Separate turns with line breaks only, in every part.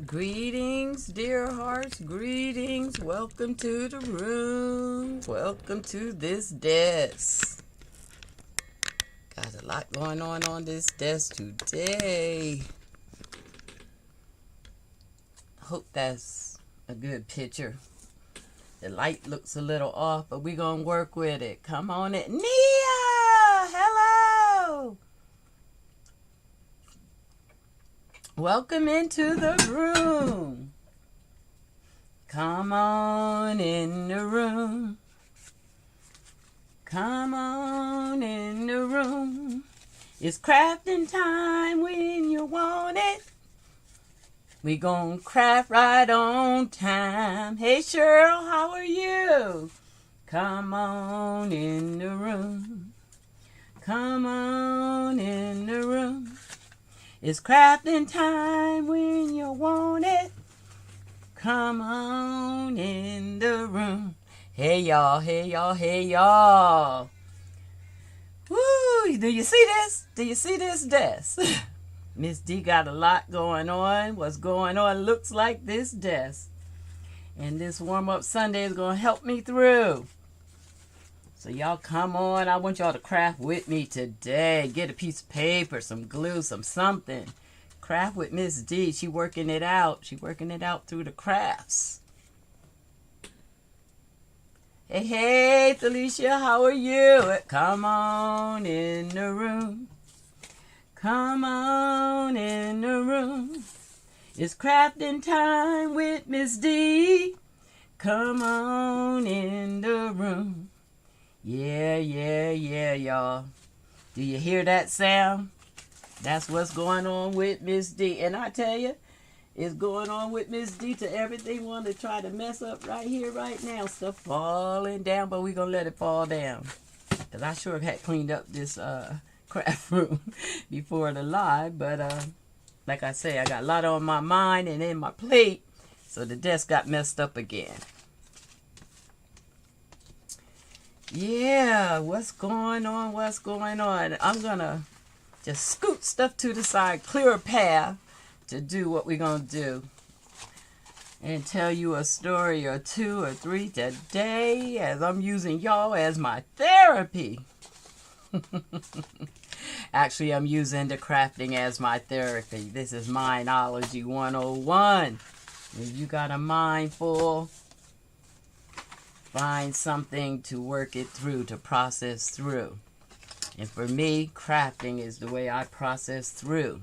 Greetings, dear hearts, greetings. Welcome to the room. Welcome to this desk. Got a lot going on this desk today. Hope that's a good picture. The light looks a little off, but we're going to work with it. Come on in. Nia! Hello! Welcome into the room. Come on in the room. Come on in the room. It's crafting time when you want it. We gon' craft right on time. Hey Cheryl, how are you? Come on in the room. Come on in the room. It's crafting time when you want it. Come on in the room. Hey y'all, hey y'all, hey y'all. Woo, do you see this? Do you see this desk? MS.D got a lot going on. What's going on looks like this desk. And this warm-up Sunday is going to help me through. So y'all come on. I want y'all to craft with me today. Get a piece of paper, some glue, something. Craft with MS.D. She working it out. She working it out through the crafts. Hey, hey, Felicia, how are you? Come on in the room. Come on in the room. It's crafting time with MS.D. Come on in the room. Yeah, y'all. Do you hear that sound? That's what's going on with MS.D. And I tell you, it's going on with MS.D to everything want to try to mess up right here, right now. Stuff falling down, but we're going to let it fall down. Because I sure had cleaned up this craft room before the live. But like I say, I got a lot on my mind and in my plate. So the desk got messed up again. Yeah, what's going on? What's going on? I'm going to just scoot stuff to the side, clear a path to do what we're going to do. And tell you a story or two or three today as I'm using y'all as my therapy. Actually, I'm using the crafting as my therapy. This is Mindology 101. If you got a mind full, find something to work it through, to process through. And for me, crafting is the way I process through.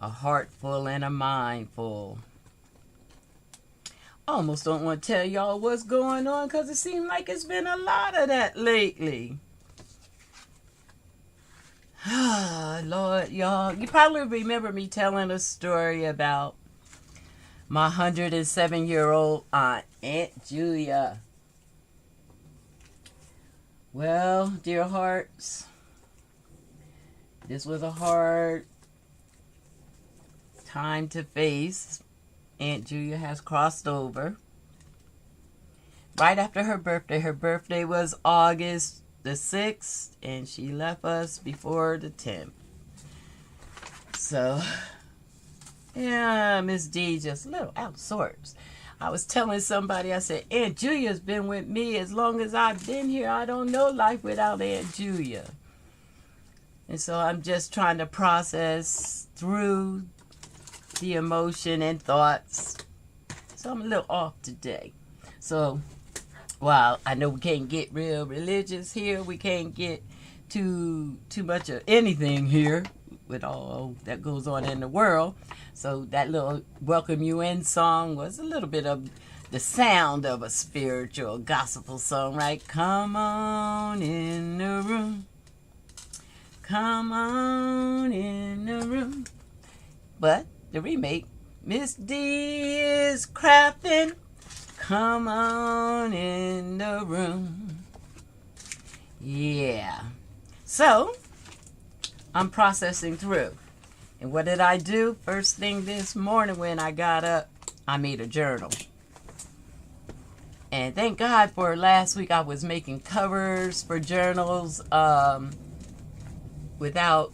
A heart full and a mind full. I almost don't want to tell y'all what's going on because it seems like it's been a lot of that lately. Lord, y'all. You probably remember me telling a story about my 107-year-old aunt, Aunt Julia. Well, dear hearts, this was a hard time to face. Aunt Julia has crossed over. Right after her birthday. Her birthday was August the 6th, and she left us before the 10th. So, yeah, MS.D just a little out of sorts. I was telling somebody, I said, Aunt Julia's been with me as long as I've been here. I don't know life without Aunt Julia. And so I'm just trying to process through the emotion and thoughts. So I'm a little off today. So, while I know we can't get real religious here, we can't get too much of anything here with all that goes on in the world. So that little welcome you in song was a little bit of the sound of a spiritual gospel song, right? Come on in the room. Come on in the room. But the remake, MS.D is crafting. Come on in the room. Yeah. So, I'm processing through. And what did I do? First thing this morning when I got up, I made a journal. And thank God for last week I was making covers for journals without,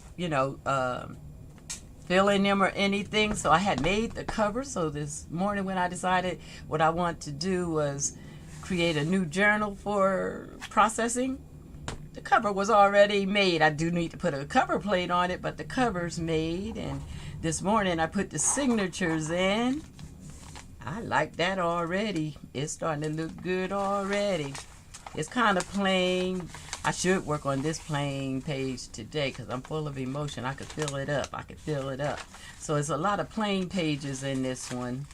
filling them or anything. So I had made the cover. So this morning when I decided what I want to do was create a new journal for processing, the cover was already made. I do need to put a cover plate on it, but the cover's made. And this morning I put the signatures in. I like that already. It's starting to look good already. It's kind of plain. I should work on this plain page today because I'm full of emotion. I could fill it up. I could fill it up. So it's a lot of plain pages in this one,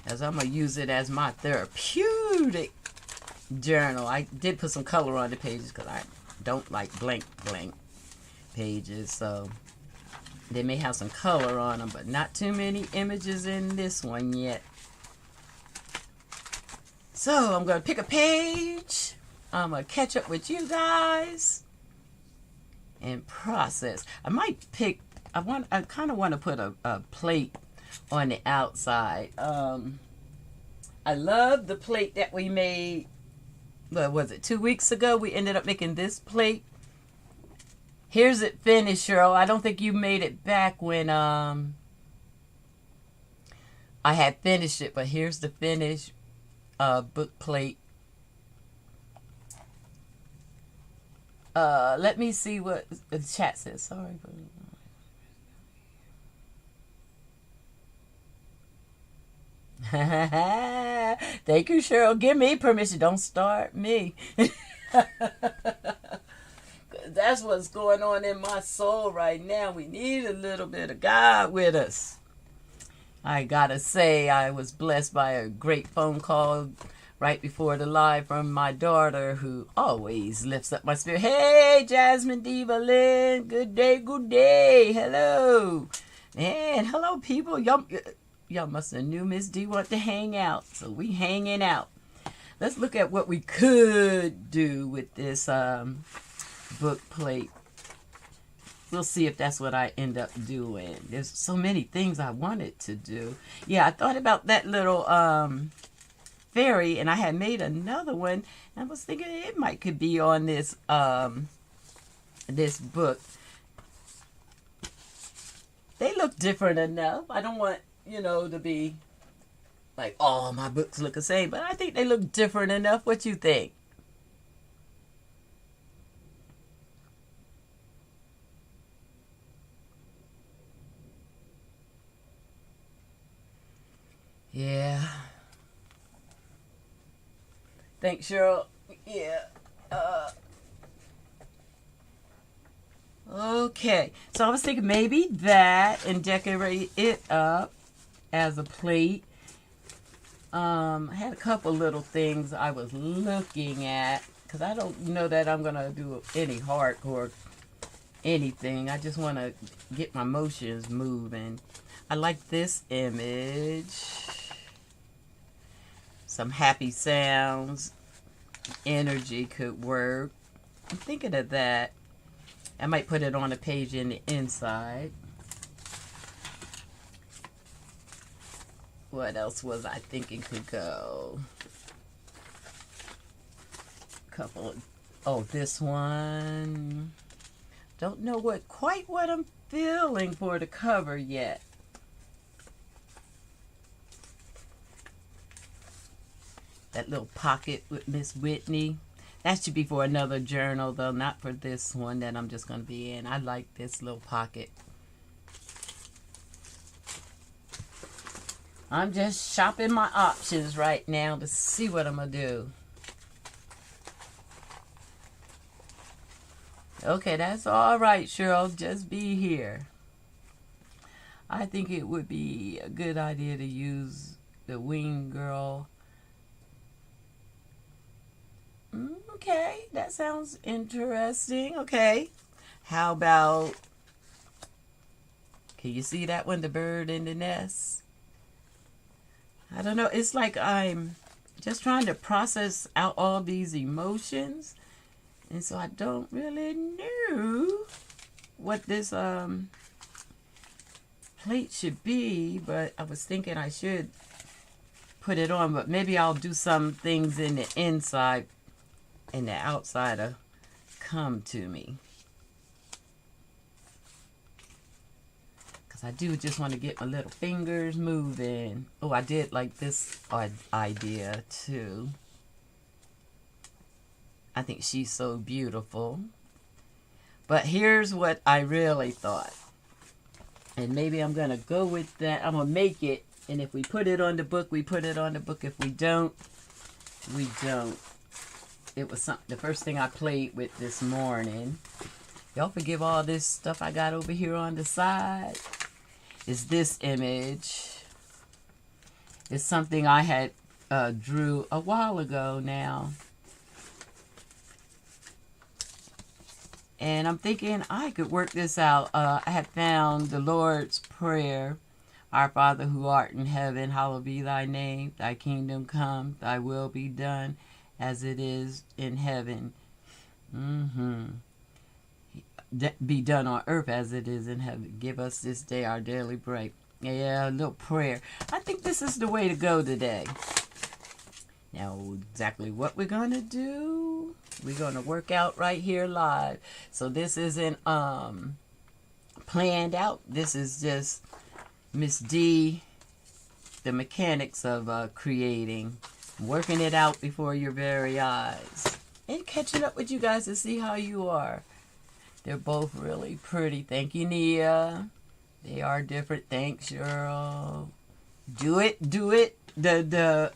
as I'm going to use it as my therapeutic journal. I did put some color on the pages because I don't like blank pages. So they may have some color on them, but not too many images in this one yet. So I'm going to pick a page. I'm going to catch up with you guys and process. I might pick, I kind of want to put a plate on the outside. I love the plate that we made, what was it, 2 weeks ago? We ended up making this plate. Here's it finished, Cheryl. I don't think you made it back when I had finished it, but here's the finished book plate. Let me see what the chat says. Sorry. Thank you, Cheryl. Give me permission. Don't start me. That's what's going on in my soul right now. We need a little bit of God with us. I gotta say, I was blessed by a great phone call right before the live from my daughter, who always lifts up my spirit. Hey, Jasmine Diva Lynn. Good day, good day. Hello. And hello, people. Y'all must have knew Miss D wanted to hang out. So we hanging out. Let's look at what we could do with this book plate. We'll see if that's what I end up doing. There's so many things I wanted to do. Yeah, I thought about that little fairy, and I had made another one. I was thinking it could be on this this book. They look different enough. I don't want, to be like all my books look the same, but I think they look different enough. What you think? Yeah. Thanks, Cheryl. Yeah. Okay. So I was thinking maybe that and decorate it up as a plate. I had a couple little things I was looking at because I don't know that I'm going to do any hardcore anything. I just want to get my motions moving. I like this image. Some happy sounds. Energy could work. I'm thinking of that. I might put it on a page in the inside. What else was I thinking could go? Couple. Oh, this one. Don't know quite what I'm feeling for the cover yet. That little pocket with Miss Whitney. That should be for another journal, though, not for this one that I'm just going to be in. I like this little pocket. I'm just shopping my options right now to see what I'm going to do. Okay, that's all right, Cheryl. Just be here. I think it would be a good idea to use the Wing Girl. Okay, that sounds interesting. Okay, how about, can you see that one, the bird in the nest? I don't know. It's like I'm just trying to process out all these emotions. And so I don't really know what this plate should be, but I was thinking I should put it on, but maybe I'll do some things in the inside and the outside will come to me. I do just want to get my little fingers moving. Oh, I did like this idea too. I think she's so beautiful. But here's what I really thought. And maybe I'm going to go with that. I'm going to make it. And if we put it on the book, we put it on the book. If we don't, we don't. It was the first thing I played with this morning. Y'all forgive all this stuff I got over here on the side. Is this image. It's something I had drew a while ago now. And I'm thinking I could work this out. I had found the Lord's Prayer. Our Father who art in heaven, hallowed be thy name. Thy kingdom come, thy will be done as it is in heaven. Be done on earth as it is in heaven. Give us this day our daily bread. Yeah, a little prayer. I think this is the way to go today. Now, exactly what we're going to do, we're going to work out right here live. So this isn't planned out. This is just MS.D, the mechanics of creating, working it out before your very eyes, and catching up with you guys to see how you are. They're both really pretty. Thank you, Nia. They are different. Thanks, Cheryl. Do it. Do it. The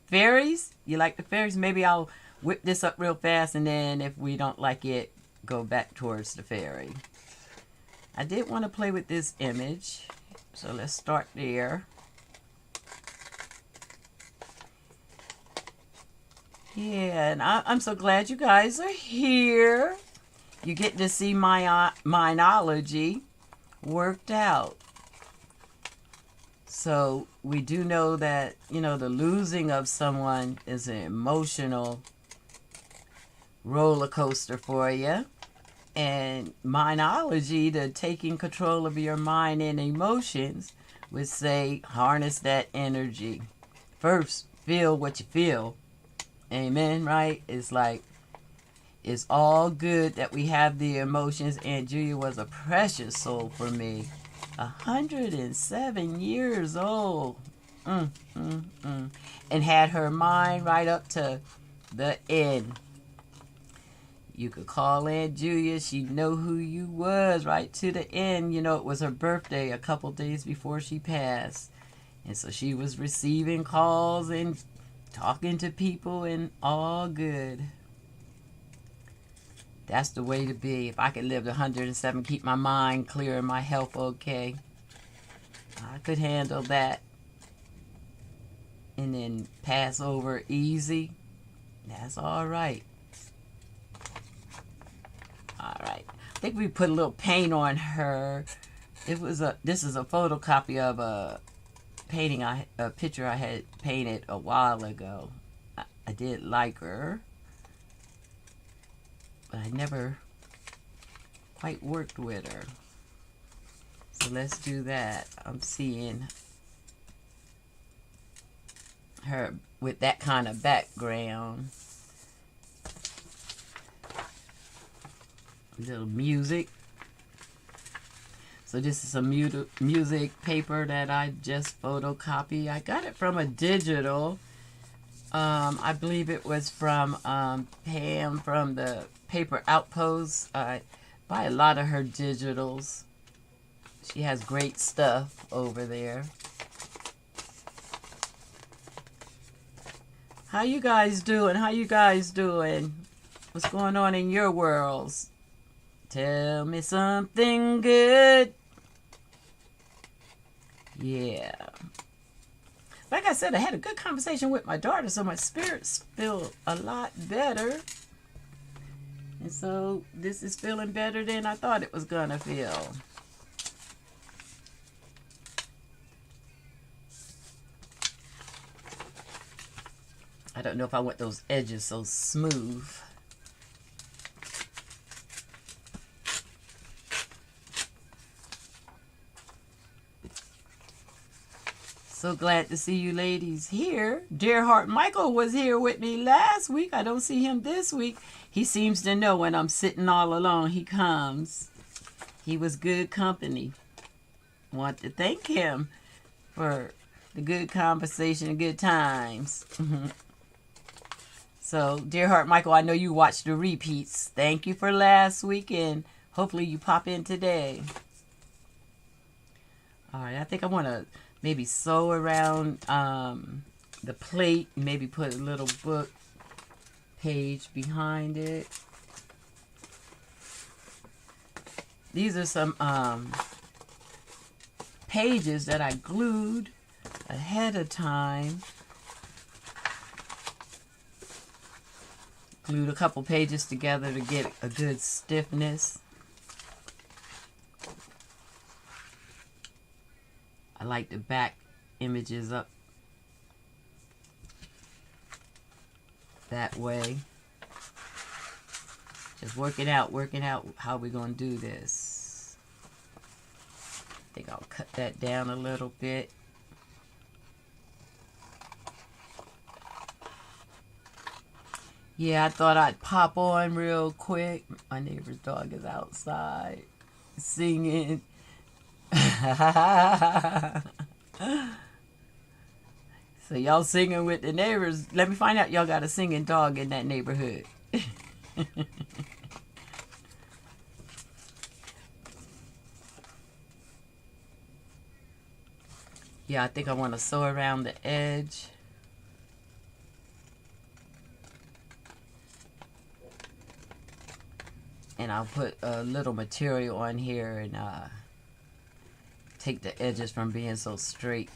fairies. You like the fairies? Maybe I'll whip this up real fast, and then if we don't like it, go back towards the fairy. I did want to play with this image, so let's start there. Yeah, and I'm so glad you guys are here. You get to see my minology worked out. So we do know that, you know, the losing of someone is an emotional roller coaster for you. And minology, the taking control of your mind and emotions, would say harness that energy. First, feel what you feel. Amen, right? It's like, it's all good that we have the emotions. Aunt Julia was a precious soul for me. 107 years old. And had her mind right up to the end. You could call Aunt Julia. She'd know who you was right to the end. You know, it was her birthday a couple days before she passed. And so she was receiving calls and talking to people and all good. That's the way to be. If I could live to 107, keep my mind clear and my health okay, I could handle that. And then pass over easy. That's all right. All right. I think we put a little paint on her. This is a photocopy of a painting, a picture I had painted a while ago. I did like her, but I never quite worked with her. So let's do that. I'm seeing her with that kind of background. A little music. So this is a music paper that I just photocopied. I got it from a digital. I believe it was from Pam from the Paper Outpost. I buy a lot of her digitals. She has great stuff over there. How you guys doing? How you guys doing? What's going on in your worlds? Tell me something good. Yeah. Like I said, I had a good conversation with my daughter, so my spirits feel a lot better. And so this is feeling better than I thought it was going to feel. I don't know if I want those edges so smooth. So glad to see you ladies here. Dear Heart Michael was here with me last week. I don't see him this week. He seems to know when I'm sitting all alone, he comes. He was good company. Want to thank him for the good conversation and good times. So, dear Heart Michael, I know you watched the repeats. Thank you for last weekend. Hopefully you pop in today. All right, I think I want to maybe sew around the plate. Maybe put a little book page behind it. These are some pages that I glued ahead of time. Glued a couple pages together to get a good stiffness. I like the back images up that way. Just working out how we're going to do this. I think I'll cut that down a little bit. Yeah, I thought I'd pop on real quick. My neighbor's dog is outside singing. So y'all singing with the neighbors. Let me find out y'all got a singing dog in that neighborhood. Yeah, I think I want to sew around the edge. And I'll put a little material on here and take the edges from being so straight.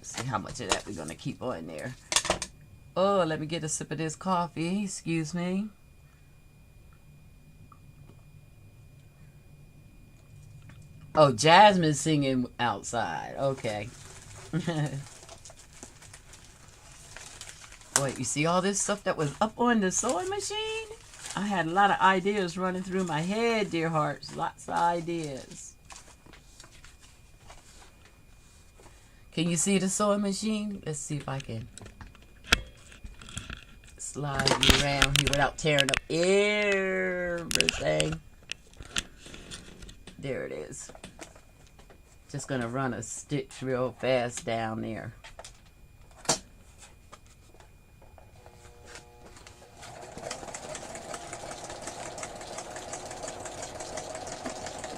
See how much of that we're going to keep on there. Oh, let me get a sip of this coffee. Excuse me. Oh, Jasmine's singing outside. Okay. Boy, you see all this stuff that was up on the sewing machine? I had a lot of ideas running through my head, dear hearts. Lots of ideas. Can you see the sewing machine? Let's see if I can slide you around here without tearing up everything. There it is. Just gonna run a stitch real fast down there.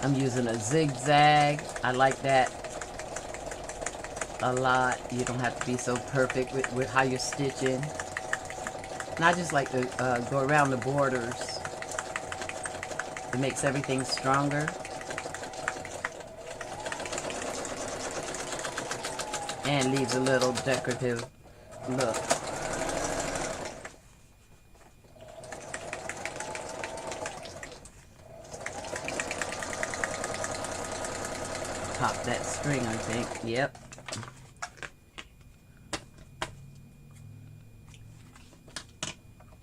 I'm using a zigzag. I like that a lot. You don't have to be so perfect with how you're stitching. And I just like to go around the borders. It makes everything stronger. And leaves a little decorative look. Top that string, I think. Yep.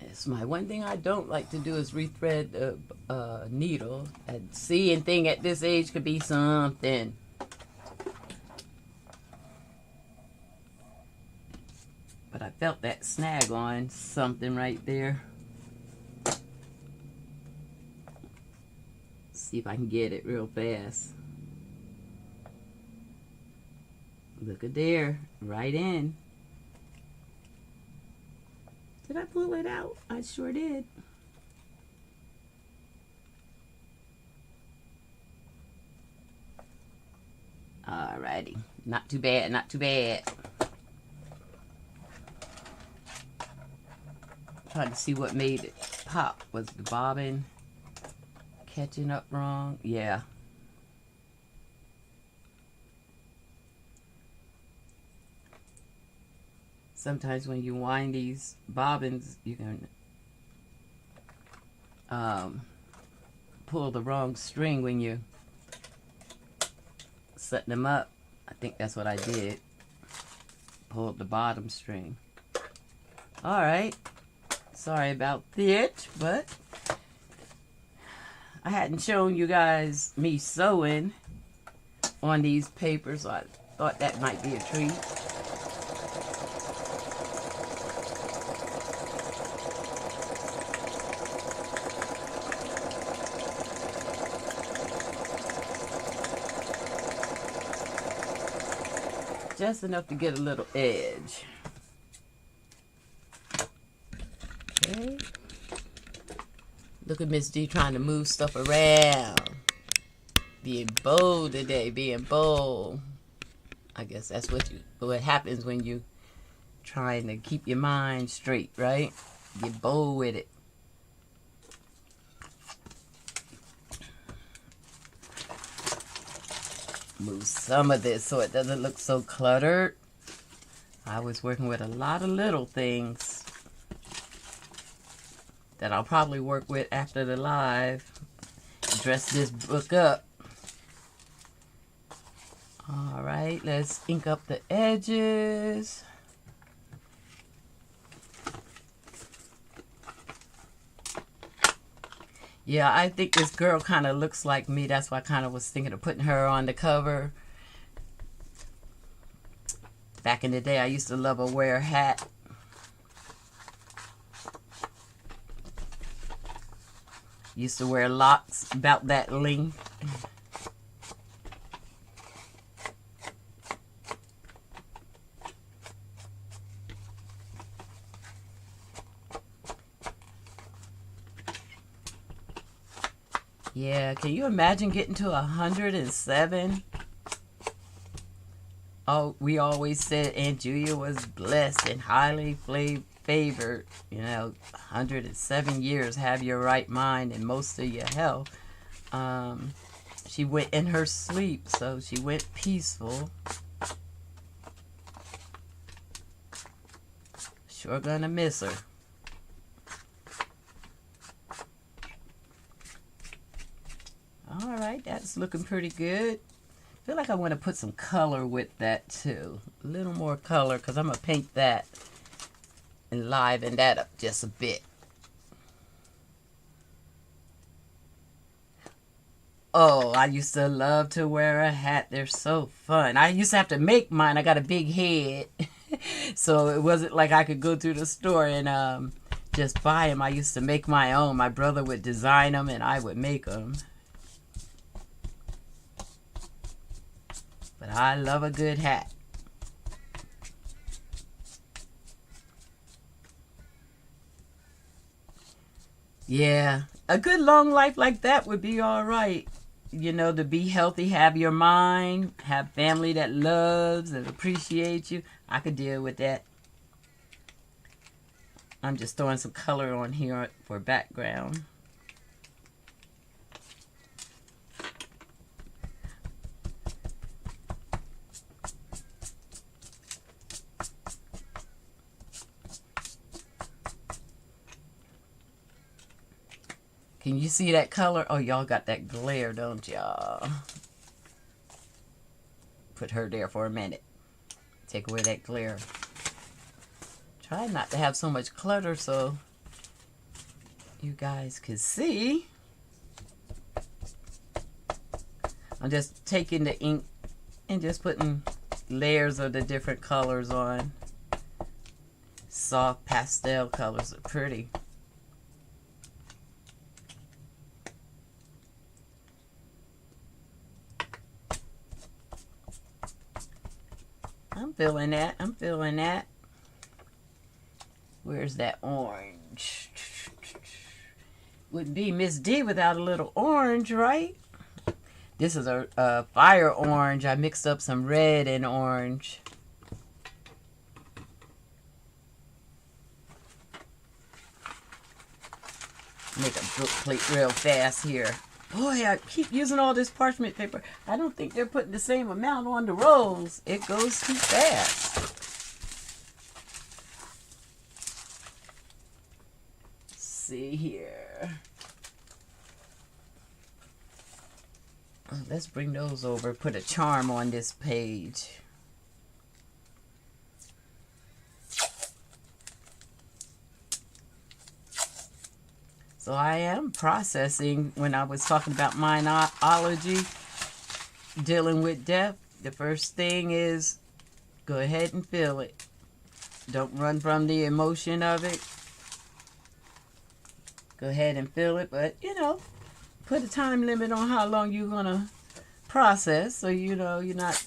It's my one thing I don't like to do is rethread the needle. And seeing thing at this age could be something. But I felt that snag on something right there. See if I can get it real fast. Look at there, right in. Did I pull it out? I sure did. Alrighty, not too bad, not too bad. Trying to see what made it pop. Was the bobbin catching up wrong? Yeah. Sometimes when you wind these bobbins, you can pull the wrong string when you set them up. I think that's what I did. Pulled the bottom string. Alright. Sorry about that, but I hadn't shown you guys me sewing on these papers, so I thought that might be a treat. just enough to get a little edge. Okay. Look at Miss D trying to move stuff around. Being bold today, being bold. I guess that's what happens when you trying to keep your mind straight, right? Get bold with it. Move some of this so it doesn't look so cluttered. I was working with a lot of little things that I'll probably work with after the live. Dress this book up. All right, let's ink up the edges. Yeah, I think this girl kind of looks like me. That's why I kind of was thinking of putting her on the cover. Back in the day, I used to love a wear hat. Used to wear locks about that length. Yeah, can you imagine getting to 107? Oh, we always said Aunt Julia was blessed and highly favored. You know, 107 years, have your right mind and most of your health. She went in her sleep, so she went peaceful. Sure gonna miss her. All right, that's looking pretty good. I feel like I want to put some color with that too. A little more color, because I'm going to paint that and liven that up just a bit. Oh, I used to love to wear a hat. They're so fun. I used to have to make mine. I got a big head. So it wasn't like I could go through the store and just buy them. I used to make my own. My brother would design them and I would make them. But I love a good hat. Yeah, a good long life like that would be all right. You know, to be healthy, have your mind, have family that loves and appreciates you. I could deal with that. I'm just throwing some color on here for background. Can you see that color? Oh, y'all got that glare, don't y'all? Put her there for a minute. Take away that glare. Try not to have so much clutter so you guys can see. I'm just taking the ink and just putting layers of the different colors on. Soft pastel colors are pretty. I'm feeling that. I'm feeling that. Where's that orange? Wouldn't be MS.D without a little orange, right? This is a fire orange. I mixed up some red and orange. Make a book plate real fast here. Boy, I keep using all this parchment paper. I don't think they're putting the same amount on the rolls. It goes too fast. Let's see here. Let's bring those over. Put a charm on this page. So I am processing. When I was talking about minology, dealing with death, the first thing is go ahead and feel it. Don't run from the emotion of it. Go ahead and feel it, but you know, put a time limit on how long you're gonna process, so you know you're not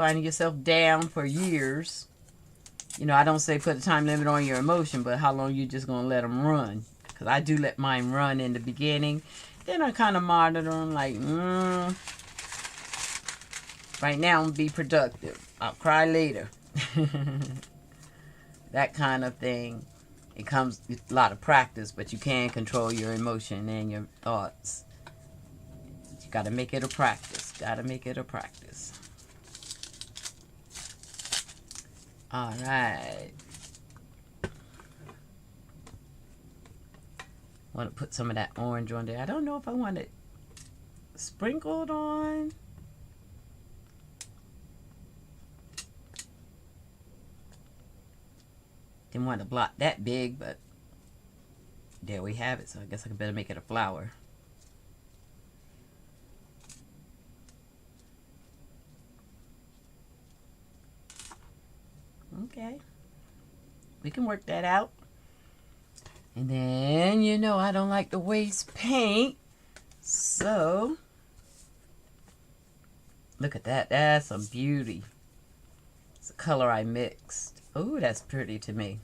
finding yourself down for years, you know, I don't say put a time limit on your emotion, but how long you just going to let them run? Because I do let mine run in the beginning. Then I kind of monitor them like, right now I'm going to be productive. I'll cry later. That kind of thing. It comes with a lot of practice, but you can control your emotion and your thoughts. You got to make it a practice. Got to make it a practice. All right. Want to put some of that orange on there. I don't know if I want it sprinkled on. Didn't want to block that big, but there we have it. So I guess I could better make it a flower. Okay. We can work that out. And then, you know, I don't like to waste paint. So, look at that. That's a beauty. It's a color I mixed. Oh, that's pretty to me.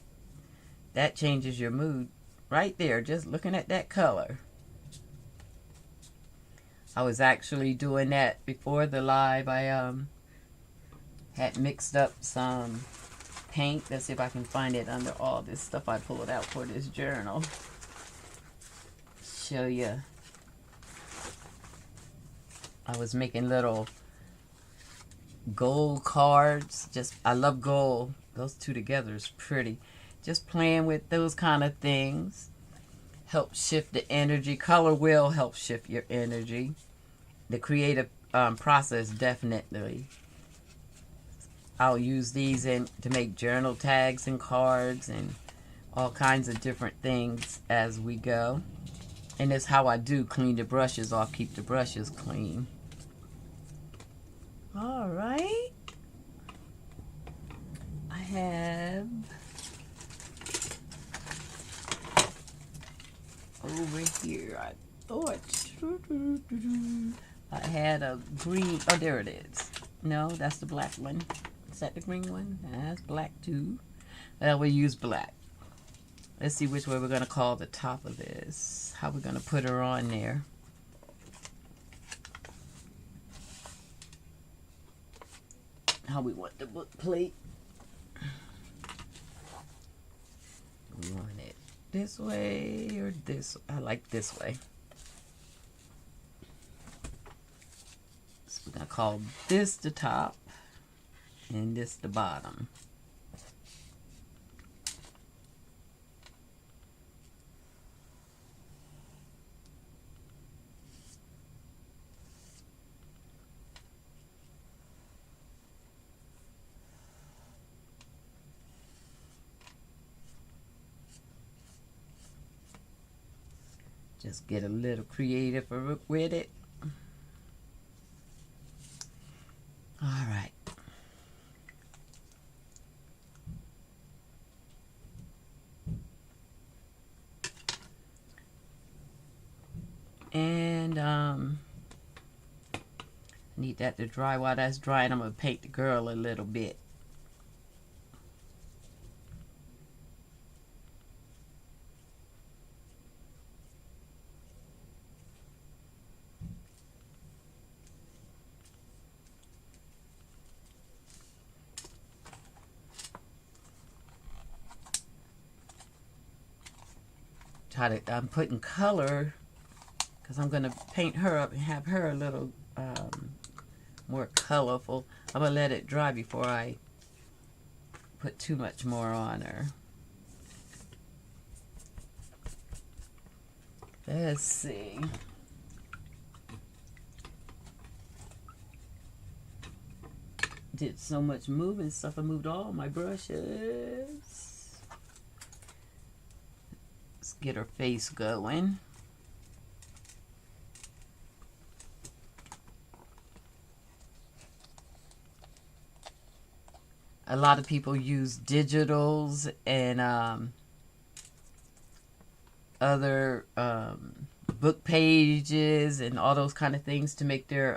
That changes your mood right there, just looking at that color. I was actually doing that before the live. I had mixed up some paint. Let's see if I can find it under all this stuff I pulled out for this journal. Show you. I was making little gold cards. I love gold. Those two together is pretty. Just playing with those kind of things. Help shift the energy. Color will help shift your energy. The creative process definitely. I'll use these to make journal tags and cards and all kinds of different things as we go. And that's how I do clean the brushes off, keep the brushes clean. All right. I have over here, I thought I had a green, oh there it is. No, that's the black one. Is that the green one? That's black too. Well, we use black. Let's see which way we're going to call the top of this. How we're going to put her on there. How we want the book plate. We want it this way or this. I like this way. So we're going to call this the top and this the bottom. Just get a little creative with it. All right. And need that to dry. While that's drying, I'm going to paint the girl a little bit. I'm putting color because I'm going to paint her up and have her a little more colorful. I'm going to let it dry before I put too much more on her. Let's see. Did so much moving stuff. I moved all my brushes. Let's get her face going. A lot of people use digitals and other book pages and all those kind of things to make their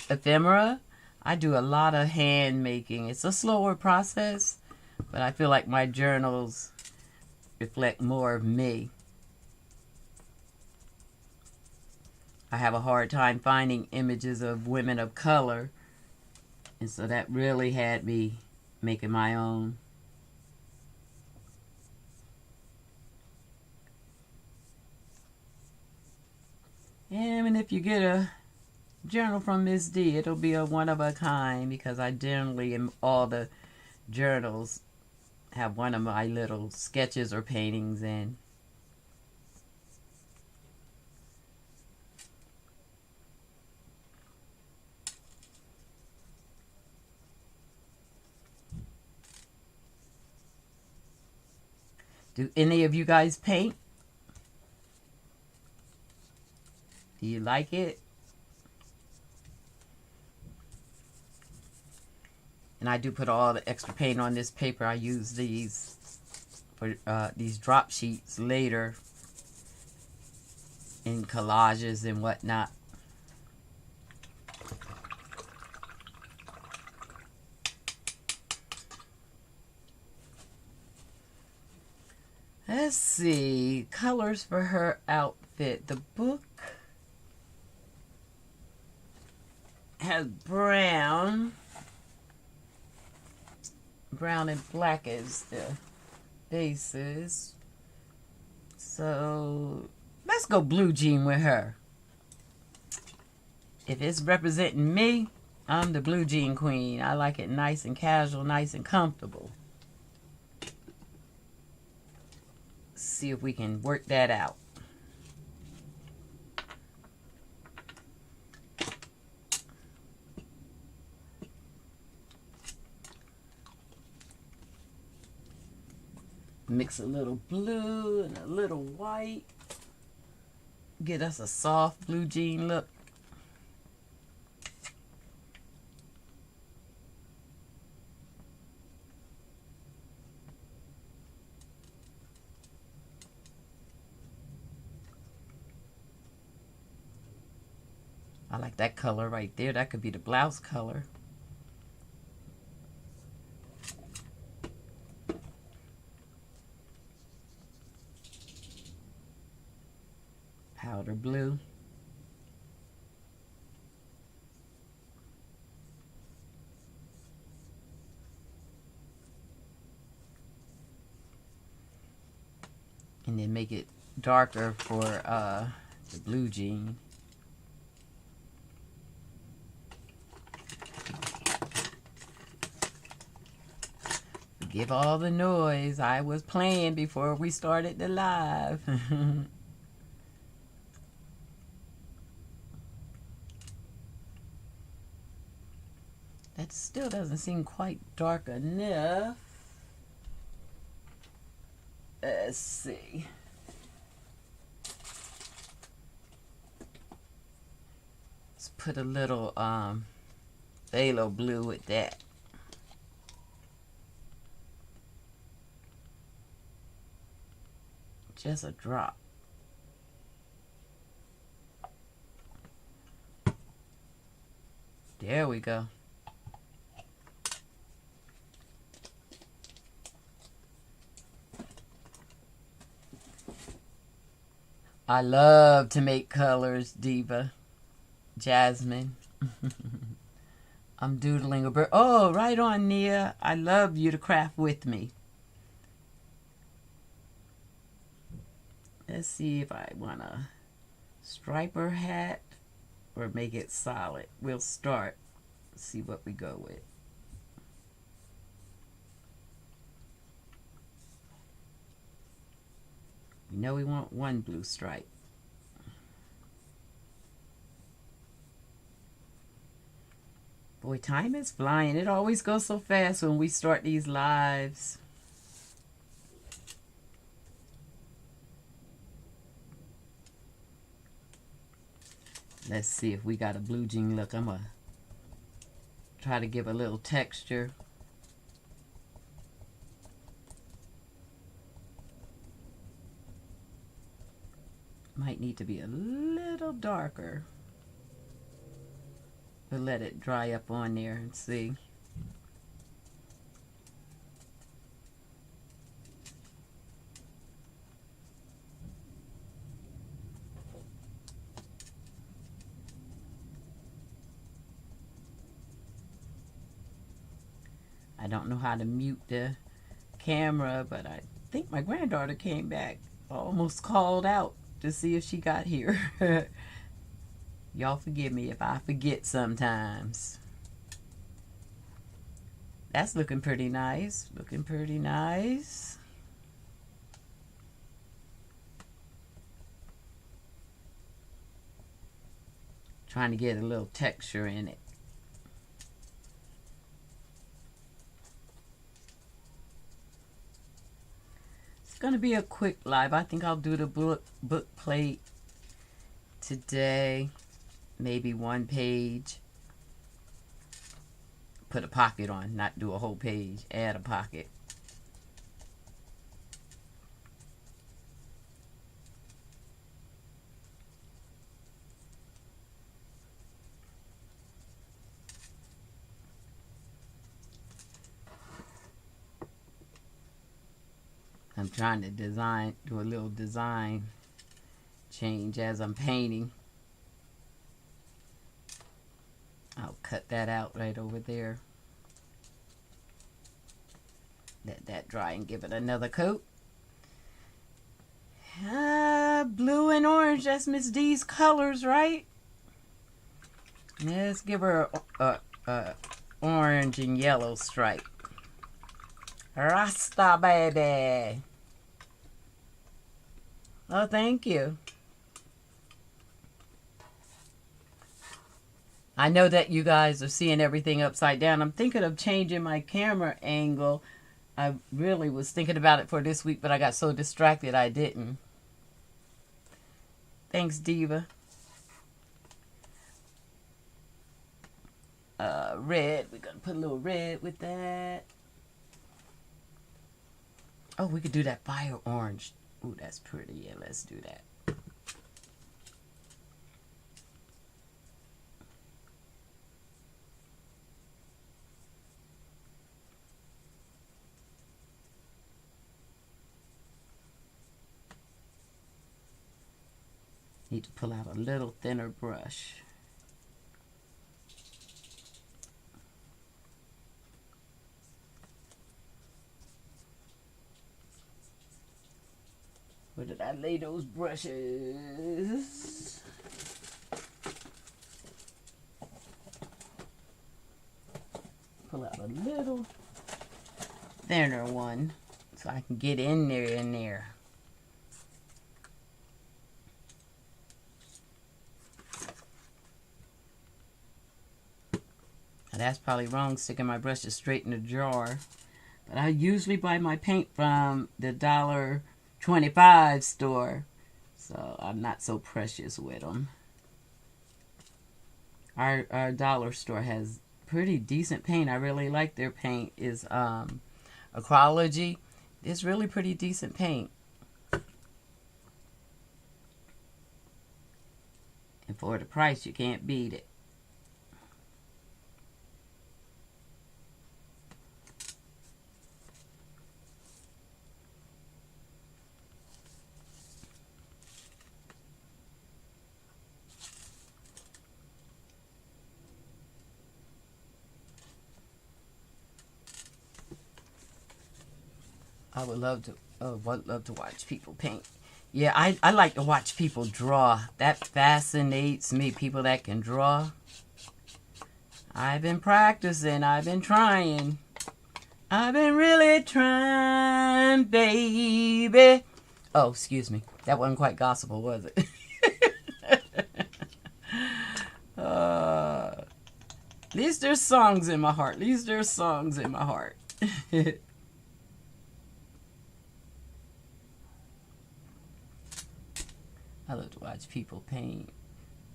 ephemera. I do a lot of hand making. It's a slower process, but I feel like my journals reflect more of me. I have a hard time finding images of women of color, and so that really had me making my own. And if you get a journal from MS.D, it'll be a one of a kind, because I generally, in all the journals, have one of my little sketches or paintings in. Do any of you guys paint? Do you like it? And I do put all the extra paint on this paper. I use these for these drop sheets later in collages and whatnot. Let's see, colors for her outfit. The book has brown and black as the bases. So let's go blue jean with her. If it's representing me, I'm the blue jean queen. I like it nice and casual, nice and comfortable. See if we can work that out. Mix a little blue and a little white. Get us a soft blue jean look. I like that color right there. That could be the blouse color. Powder blue. And then make it darker for the blue jean. Forgive all the noise. I was playing before we started the live. That still doesn't seem quite dark enough. Let's see. Let's put a little phthalo blue with that. Just a drop. There we go. I love to make colors, Diva. Jasmine. I'm doodling a bird. Oh, right on, Nia. I love you to craft with me. Let's see if I want a striper hat or make it solid. We'll start. See what we go with. We know we want one blue stripe. Boy, time is flying. It always goes so fast when we start these lives. Let's see if we got a blue jean look. I'm going to try to give a little texture. Might need to be a little darker. We'll let it dry up on there and see. I don't know how to mute the camera, but I think my granddaughter came back, almost called out to see if she got here. Y'all forgive me if I forget sometimes. That's looking pretty nice. Looking pretty nice. Trying to get a little texture in it. It's going to be a quick live. I think I'll do the book plate today. Maybe one page. Put a pocket on, not do a whole page. Add a pocket. I'm trying to do a little design change as I'm painting. I'll cut that out right over there. Let that dry and give it another coat. Blue and orange, that's MS.D's colors, right? Let's give her a orange and yellow stripe. Rasta baby. Oh, thank you. I know that you guys are seeing everything upside down. I'm thinking of changing my camera angle. I really was thinking about it for this week, but I got so distracted I didn't. Thanks, Diva. Red. We're going to put a little red with that. Oh, we could do that fire orange. Ooh, that's pretty. Yeah, let's do that. Need to pull out a little thinner brush. Where did I lay those brushes? Pull out a little thinner one so I can get in there. Now that's probably wrong, sticking my brushes straight in the jar. But I usually buy my paint from the $1.25 store, so I'm not so precious with them. Our dollar store has pretty decent paint. I really like their paint. Is Ecology. It's really pretty decent paint. And for the price, you can't beat it. I would love to watch people paint. Yeah, I like to watch people draw. That fascinates me, people that can draw. I've been practicing, I've been trying. I've been really trying, baby. Oh, excuse me. That wasn't quite gospel, was it? At least there's songs in my heart. At least there's songs in my heart. I love to watch people paint.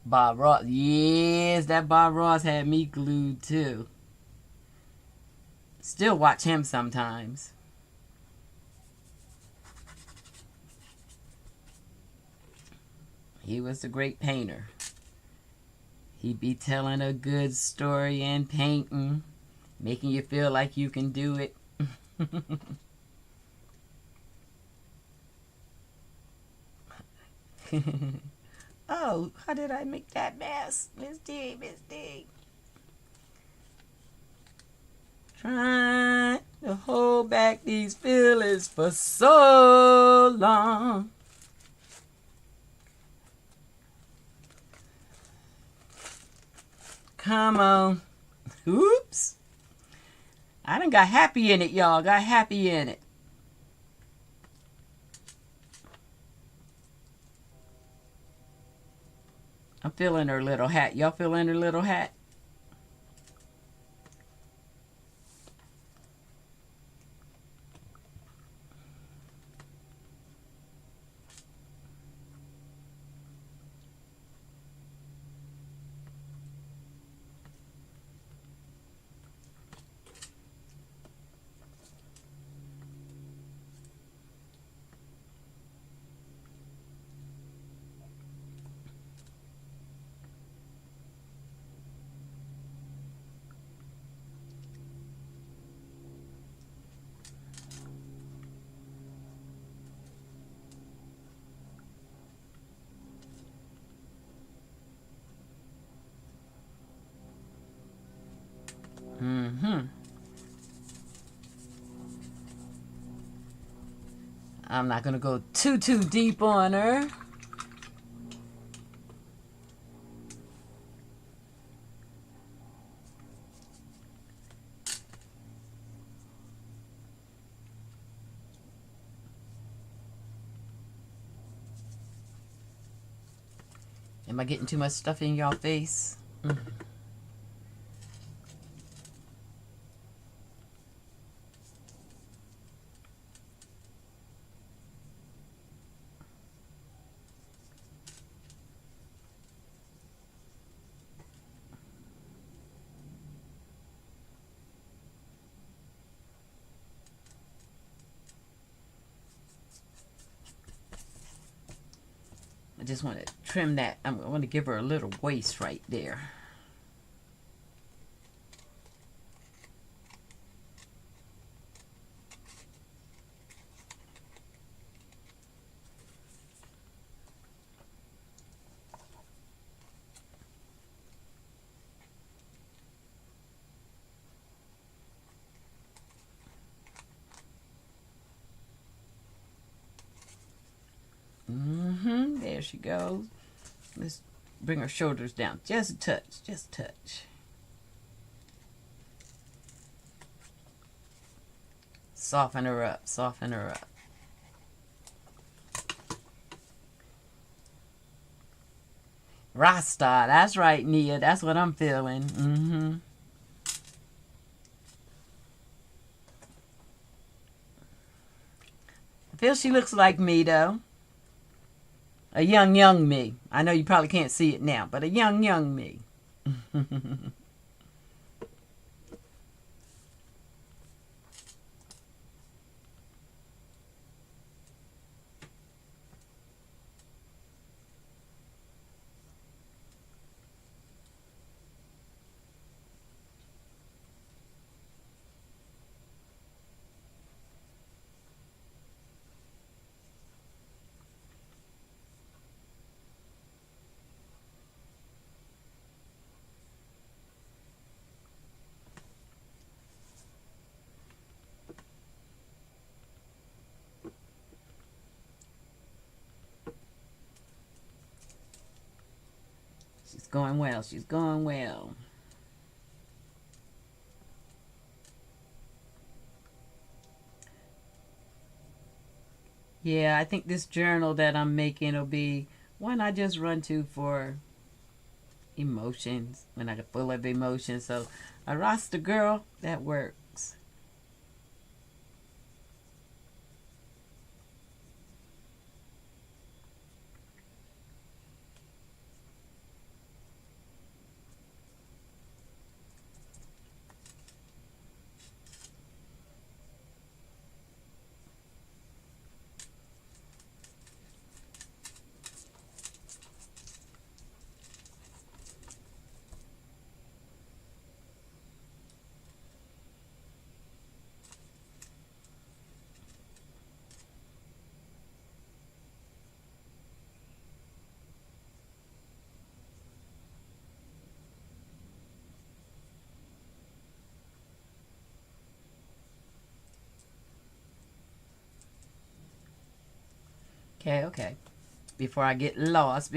Bob Ross. Yes, that Bob Ross had me glued too. Still watch him sometimes. He was a great painter. He be telling a good story and painting, making you feel like you can do it. Oh, how did I make that mess? Miss D, Miss D. Trying to hold back these feelings for so long. Come on. Oops. I done got happy in it, y'all. Got happy in it. I'm feeling her little hat. Y'all feeling her little hat? Mm-hmm. I'm not going to go too deep on her. Am I getting too much stuff in y'all face? I just want to trim that. I want to give her a little waist right there. There she goes. Let's bring her shoulders down. Just a touch. Just a touch. Soften her up. Soften her up. Rasta. That's right, Nia. That's what I'm feeling. I feel she looks like me, though. A young me. I know you probably can't see it now, but a young me. She's going well. She's going well. Yeah, I think this journal that I'm making will be one I just run to for emotions, when I get full of emotions. So a Rasta girl, that works. Okay, okay. Before I get lost,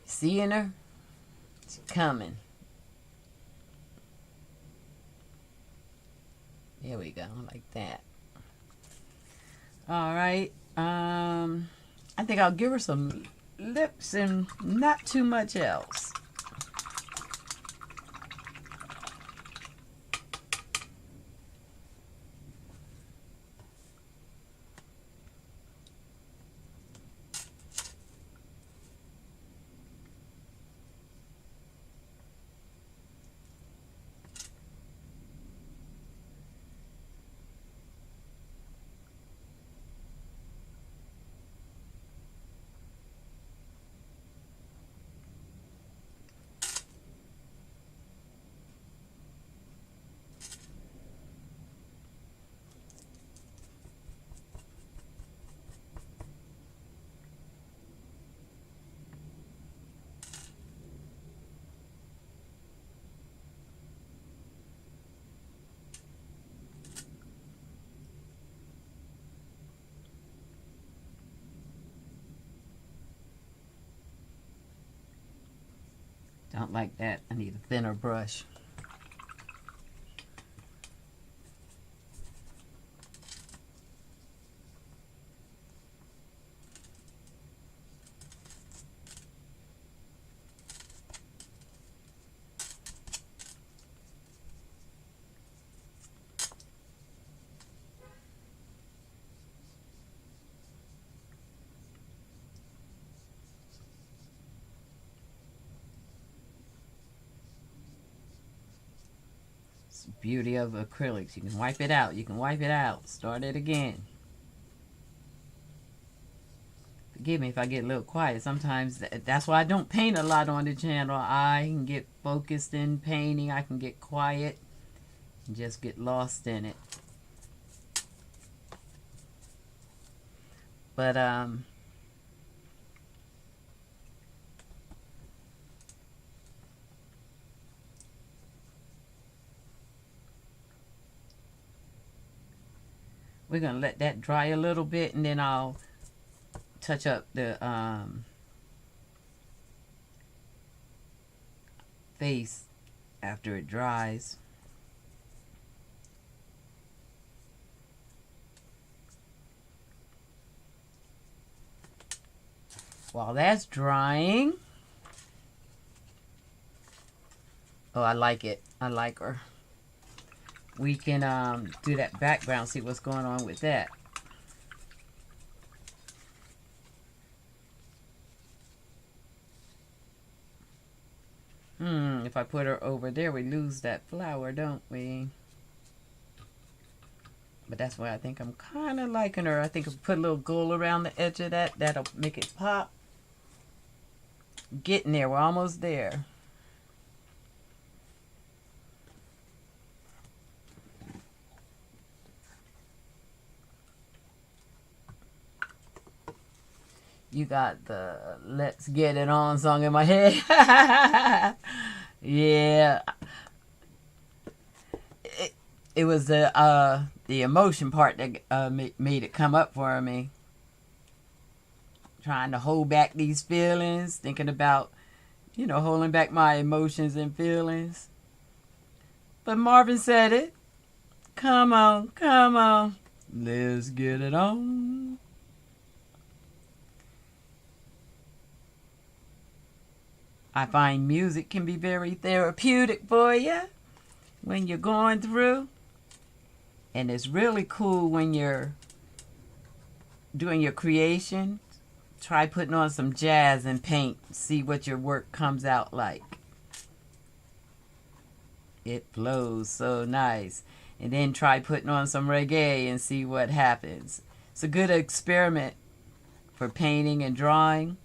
Seeing her? She's coming. There we go, like that. All right. I think I'll give her some lips and not too much else. Don't like that. I need a thinner brush. It's the beauty of acrylics. You can wipe it out. You can wipe it out. Start it again. Forgive me if I get a little quiet. Sometimes that's why I don't paint a lot on the channel. I can get focused in painting. I can get quiet and just get lost in it. But we're gonna let that dry a little bit, and then I'll touch up the face after it dries. While that's drying, oh, I like it. I like her. We can do that background, see what's going on with that. If I put her over there, we lose that flower, don't we? But that's why I think I'm kind of liking her. I think I'll put a little gold around the edge of that. That'll make it pop. Getting there. We're almost there. You got the Let's Get It On song in my head. Yeah. It was the emotion part that made it come up for me. Trying to hold back these feelings, thinking about, you know, holding back my emotions and feelings. But Marvin said it. Come on, come on. Let's get it on. I find music can be very therapeutic for you when you're going through. And it's really cool when you're doing your creation. Try putting on some jazz and paint. See what your work comes out like. It flows so nice. And then try putting on some reggae and see what happens. It's a good experiment for painting and drawing.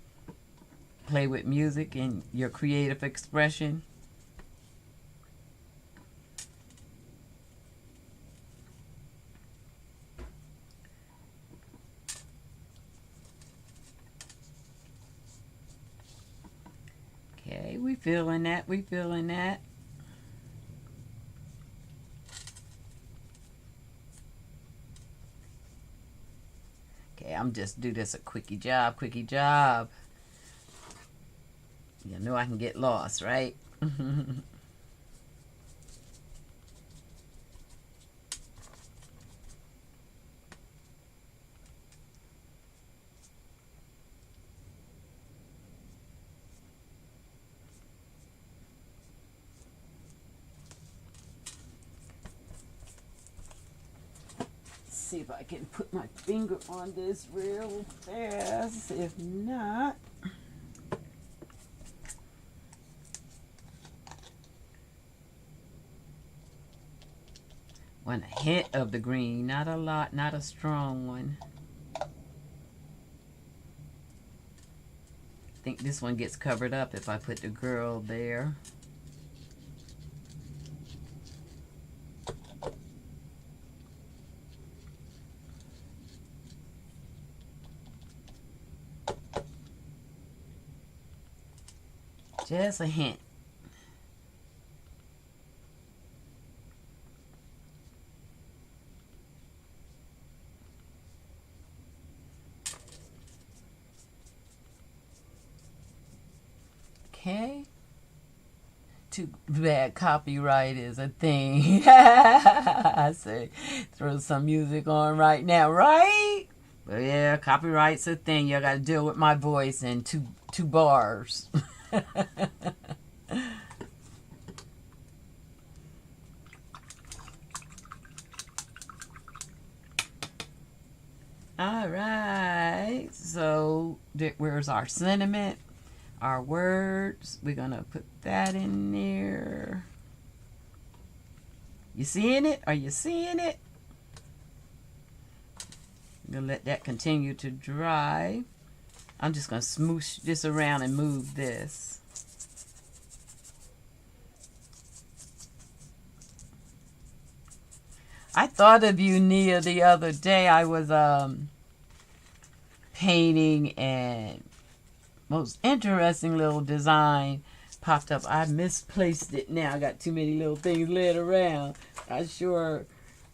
Play with music and your creative expression. Okay, we feeling that, we feeling that. I'm just do this a quickie job, quickie job. You know I can get lost, right? See if I can put my finger on this real fast. If not, want a hint of the green, not a lot, not a strong one. I think this one gets covered up if I put the girl there. Just a hint. Okay. Too bad copyright is a thing. I say, throw some music on right now, right? But yeah, copyright's a thing. You gotta deal with my voice and two bars. All right, so where's our sentiment, our words? We're gonna put that in there. You seeing it? Are you seeing it? I'm gonna let that continue to dry. I'm just gonna smoosh this around and move this. I thought of you, Nia, the other day. I was painting, and most interesting little design popped up. I misplaced it now. I got too many little things laying around. I sure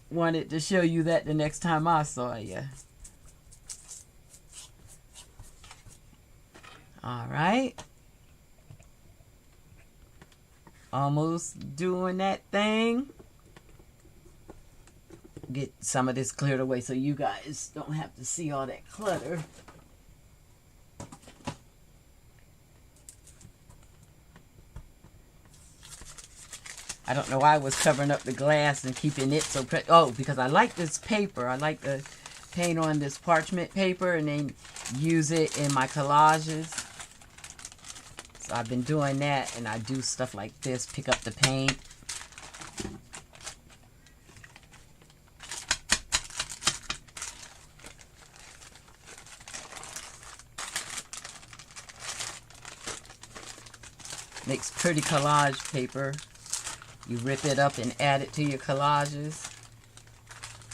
wanted to show you that the next time I saw you. All right. Almost doing that thing. Get some of this cleared away so you guys don't have to see all that clutter. I don't know why I was covering up the glass and keeping it so because I like this paper. I like to paint on this parchment paper and then use it in my collages. So I've been doing that, and I do stuff like this, pick up the paint. Makes pretty collage paper. You rip it up and add it to your collages.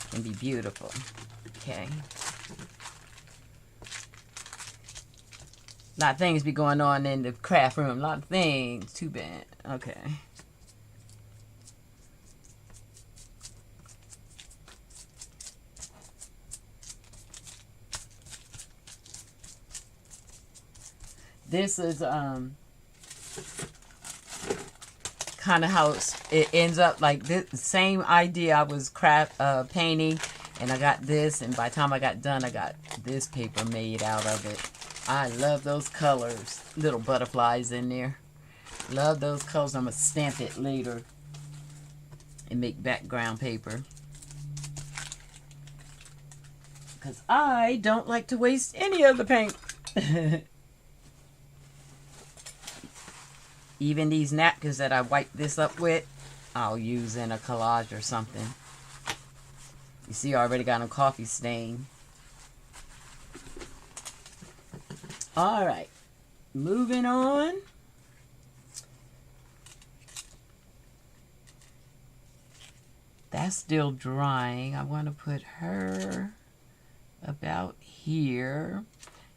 It can be beautiful. Okay. A lot of things be going on in the craft room. A lot of things. Too bad. Okay. This is kind of how it ends up, like this same idea. I was painting, and I got this, and by the time I got done, I got this paper made out of it. I love those colors. Little butterflies in there. Love those colors. I'm gonna stamp it later and make background paper, because I don't like to waste any of the paint. Even these napkins that I wipe this up with, I'll use in a collage or something. You see, I already got a coffee stain. All right, moving on. That's still drying. I want to put her about here.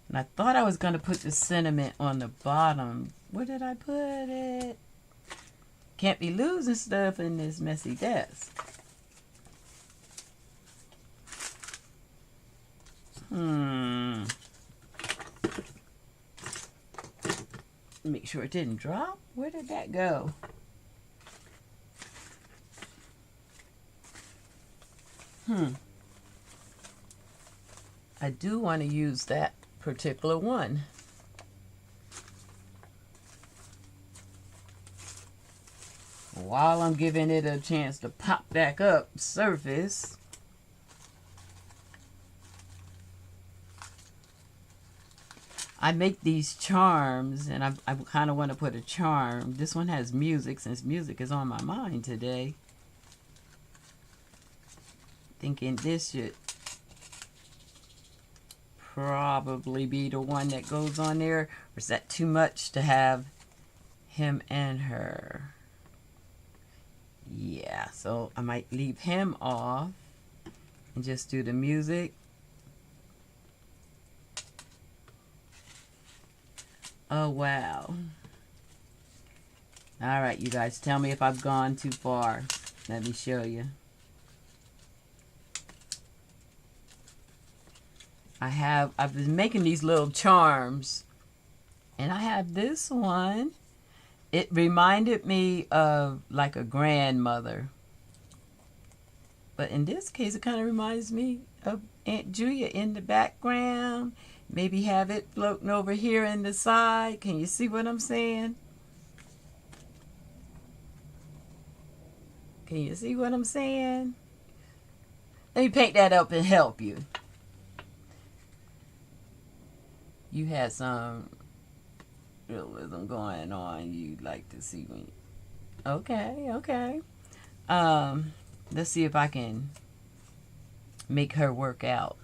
And I thought I was going to put the sentiment on the bottom. Where did I put it? Can't be losing stuff in this messy desk. Make sure it didn't drop. Where did that go? I do want to use that particular one. While I'm giving it a chance to pop back up surface, I make these charms, and I kind of want to put a charm. This one has music, since music is on my mind today. Thinking this should probably be the one that goes on there. Or is that too much to have him and her? Yeah, so I might leave him off and just do the music. Oh, wow. All right, you guys, tell me if I've gone too far. Let me show you. I've been making these little charms, and I have this one. It reminded me of like a grandmother. But in this case, it kind of reminds me of Aunt Julia in the background. Maybe have it floating over here in the side. Can you see what I'm saying? Can you see what I'm saying? Let me paint that up and help you. You had some realism going on you'd like to see me. Okay. Let's see if I can make her work out.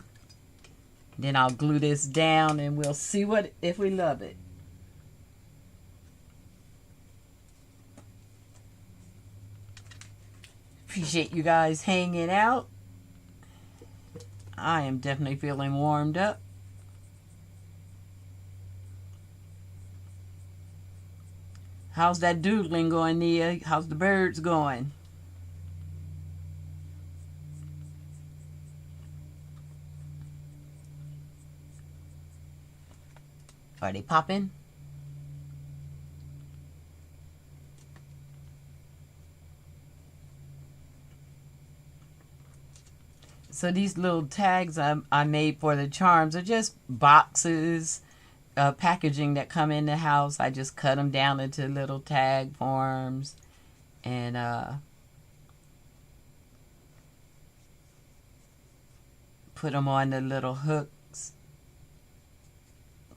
Then I'll glue this down and we'll see if we love it. Appreciate you guys hanging out. I am definitely feeling warmed up. How's that doodling going, Nia? How's the birds going? Are they popping? So these little tags I made for the charms are just boxes, packaging that come in the house. I just cut them down into little tag forms and put them on the little hooks.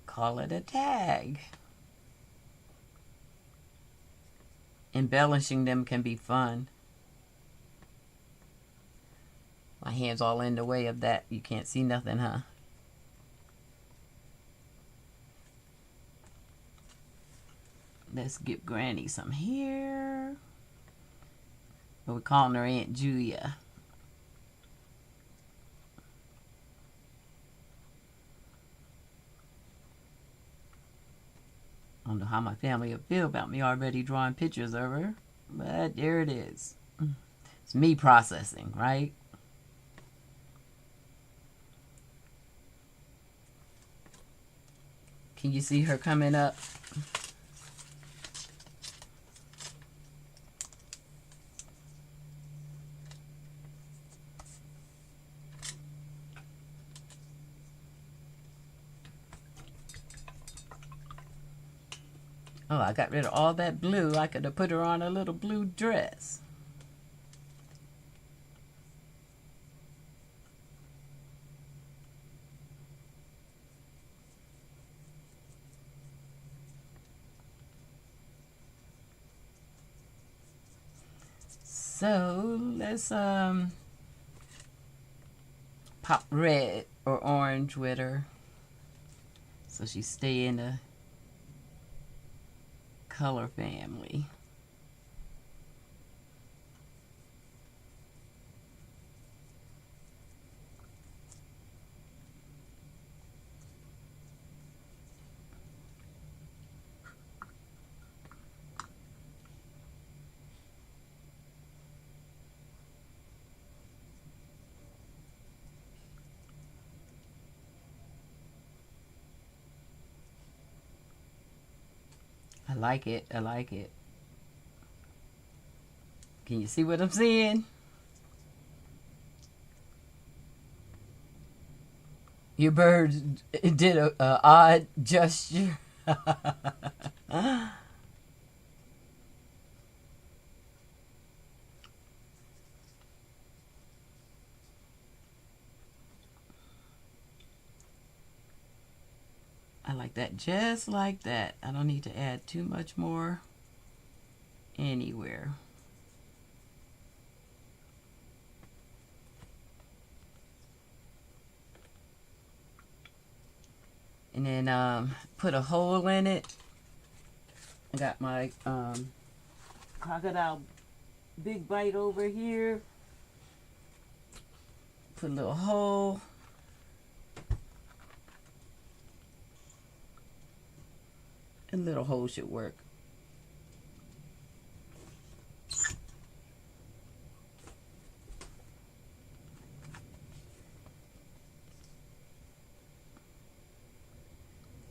Call it a tag. Embellishing them can be fun. My hand's all in the way of that. You can't see nothing, huh? Let's give Granny some here. But we're calling her Aunt Julia. I don't know how my family will feel about me already drawing pictures of her, but there it is. It's me processing, right? Can you see her coming up? Oh, I got rid of all that blue. I could have put her on a little blue dress. So let's pop red or orange with her so she stay in the color family. I like it. I like it. Can you see what I'm seeing? Your bird did a odd gesture. I like that, just like that. I don't need to add too much more anywhere. And then put a hole in it. I got my crocodile big bite over here. Put a little hole. A little hole should work.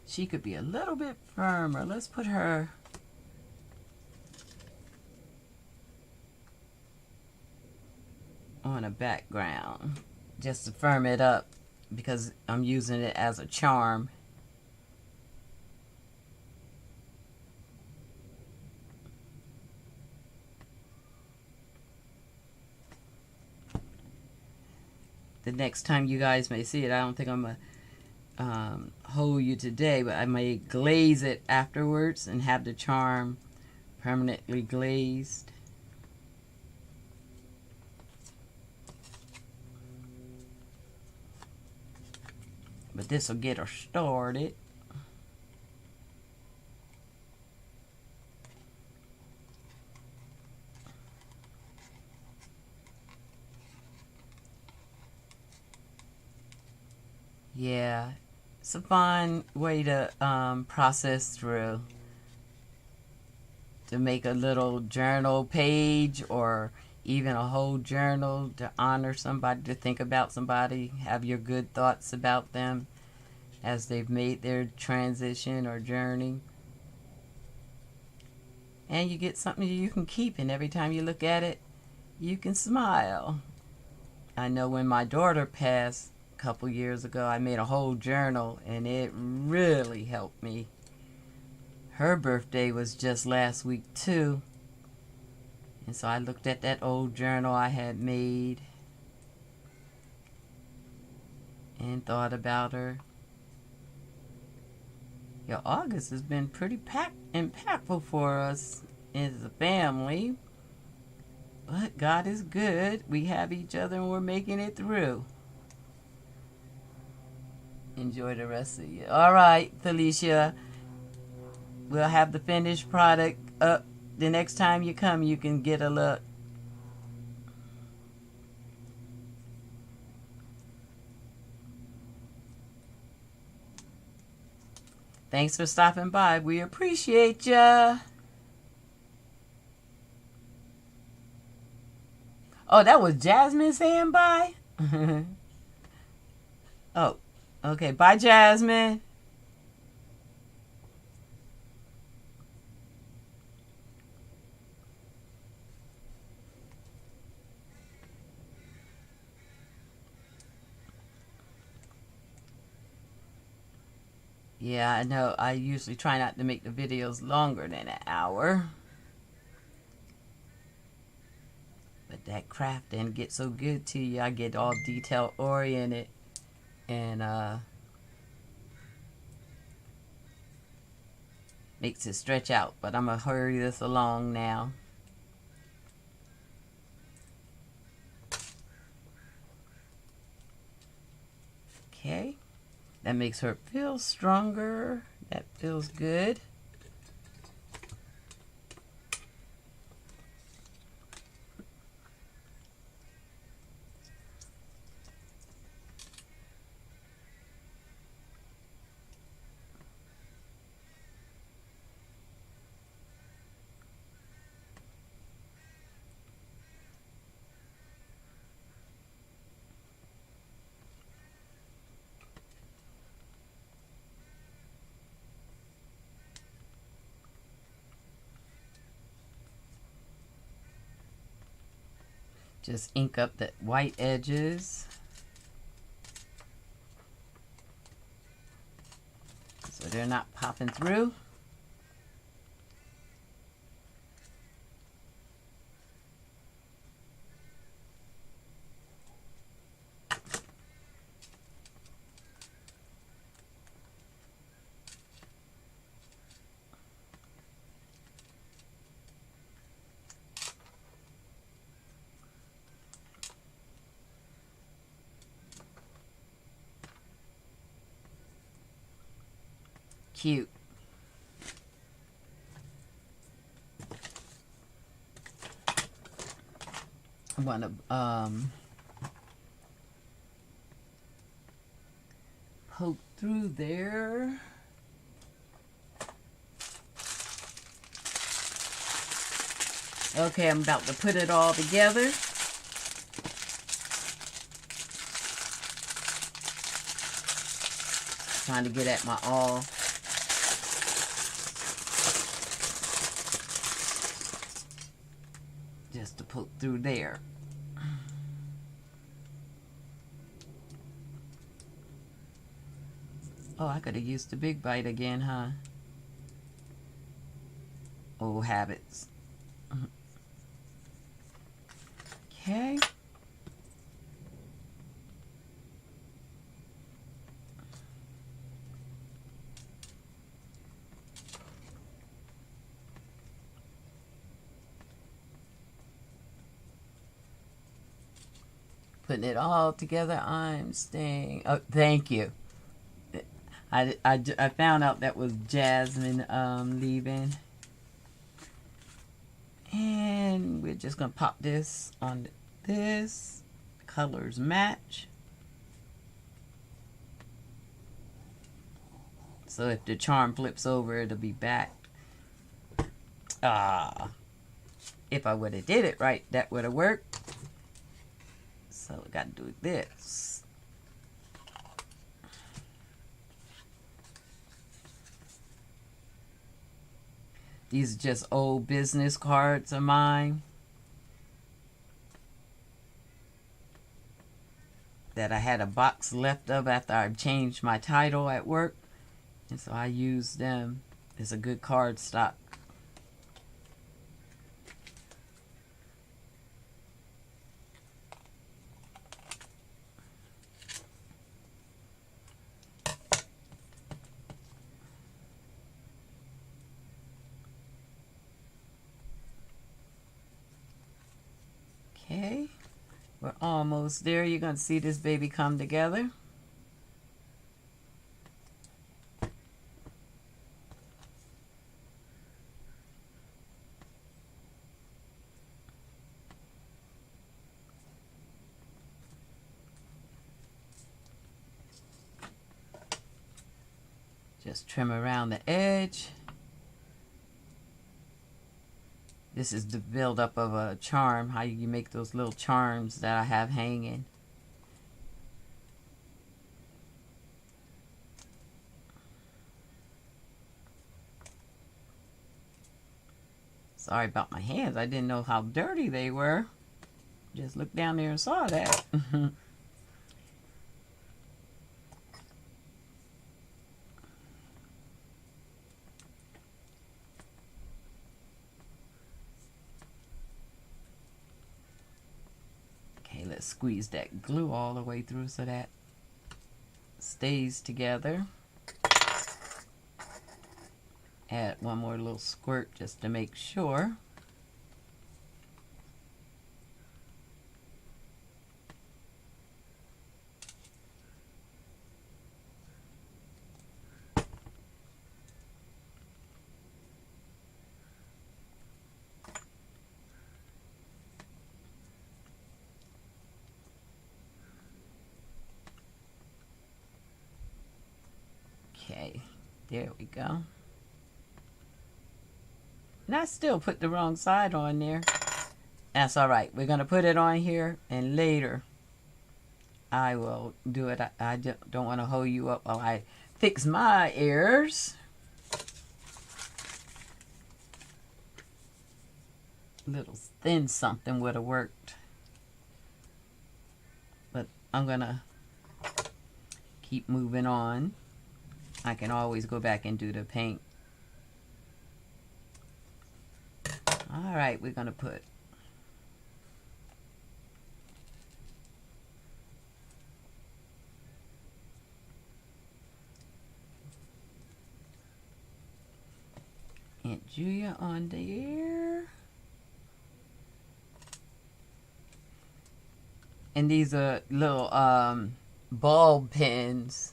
She could be a little bit firmer. Let's put her on a background just to firm it up because I'm using it as a charm. The next time you guys may see it, I don't think I'm going to hold you today, but I may glaze it afterwards and have the charm permanently glazed. But this will get her started. Yeah, it's a fun way to process through. To make a little journal page or even a whole journal to honor somebody, to think about somebody, have your good thoughts about them as they've made their transition or journey. And you get something you can keep, and every time you look at it, you can smile. I know when my daughter passed a couple years ago, I made a whole journal, and it really helped me. Her birthday was just last week too. And so I looked at that old journal I had made and thought about her. Yeah, August has been pretty impactful for us as a family. But God is good. We have each other and we're making it through. Enjoy the rest of you. All right, Felicia. We'll have the finished product up. The next time you come, you can get a look. Thanks for stopping by. We appreciate ya. Oh, that was Jasmine saying bye? Oh, okay. Bye, Jasmine. Yeah, I know. I usually try not to make the videos longer than an hour. But that craft didn't get so good to you. I get all detail oriented and makes it stretch out. But I'm going to hurry this along now. Okay. That makes her feel stronger. That feels good. Just ink up the white edges. So they're not popping through. Cute. I want to poke through there. Okay, I'm about to put it all together. Trying to get at my awl. Just to poke through there. Oh, I could have used the big bite again, huh? Old habits. Okay. Putting it all together. I'm staying. Oh, thank you. I found out that was Jasmine leaving. And we're just going to pop this on this. Colors match. So if the charm flips over, it'll be back. If I would have did it right, that would have worked. So we got to do this. These are just old business cards of mine that I had a box left of after I changed my title at work. And so I used them. It's a good card stock. Okay, we're almost there. You're going to see this baby come together. Just trim around the edge. This is the buildup of a charm, how you make those little charms that I have hanging. Sorry about my hands. I didn't know how dirty they were. Just looked down there and saw that. Let's squeeze that glue all the way through so that stays together. Add one more little squirt just to make sure. Okay, there we go. And I still put the wrong side on there. That's all right. We're going to put it on here, and later I will do it. I just don't want to hold you up while I fix my ears. A little thin something would have worked. I'm gonna keep moving on. I can always go back and do the paint. All right, we're gonna put Aunt Julia on there. And these are little bulb pins.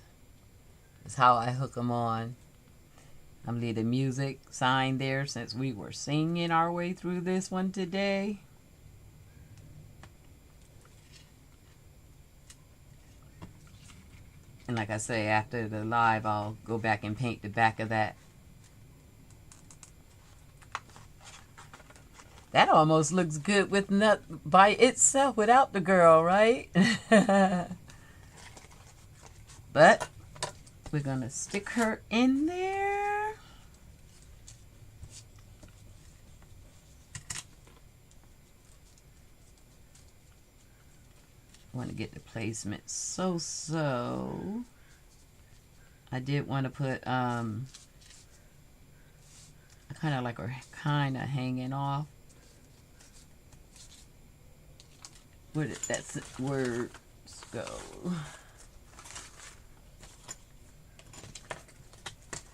That's how I hook them on. I'm leaving music sign there since we were singing our way through this one today. And like I say, after the live, I'll go back and paint the back of that. That almost looks good with not by itself without the girl, right? But we're gonna stick her in there. I want to get the placement so. I did want to put kind of like her kind of hanging off. Where did that words go?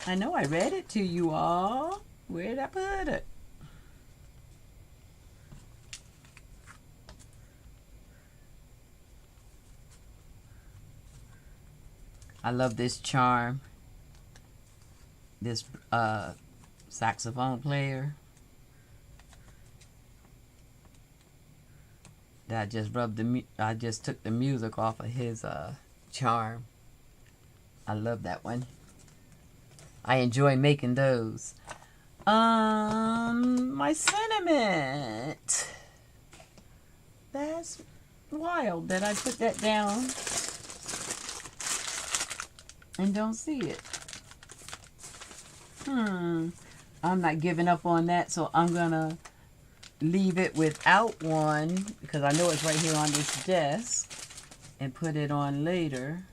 I know I read it to you all. Where did I put it? I love this charm. This saxophone player that I just took the music off of his charm. I love that one. I enjoy making those. My sentiment. That's wild that I put that down and don't see it. I'm not giving up on that, so I'm gonna leave it without one because I know it's right here on this desk and put it on later.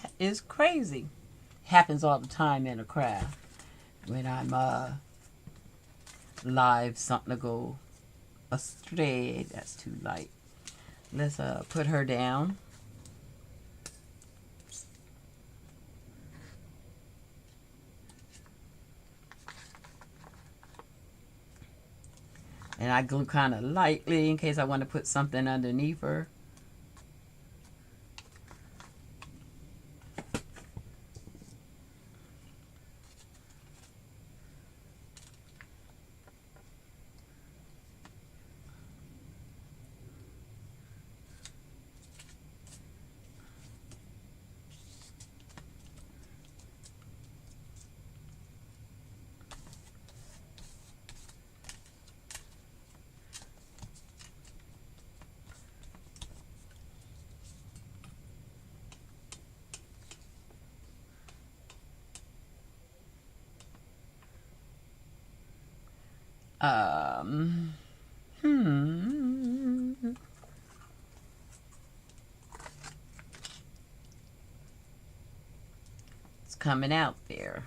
That is crazy. Happens all the time in a craft. When I'm live, something to go astray. That's too light. Let's put her down. And I glue kind of lightly in case I want to put something underneath her. It's coming out there.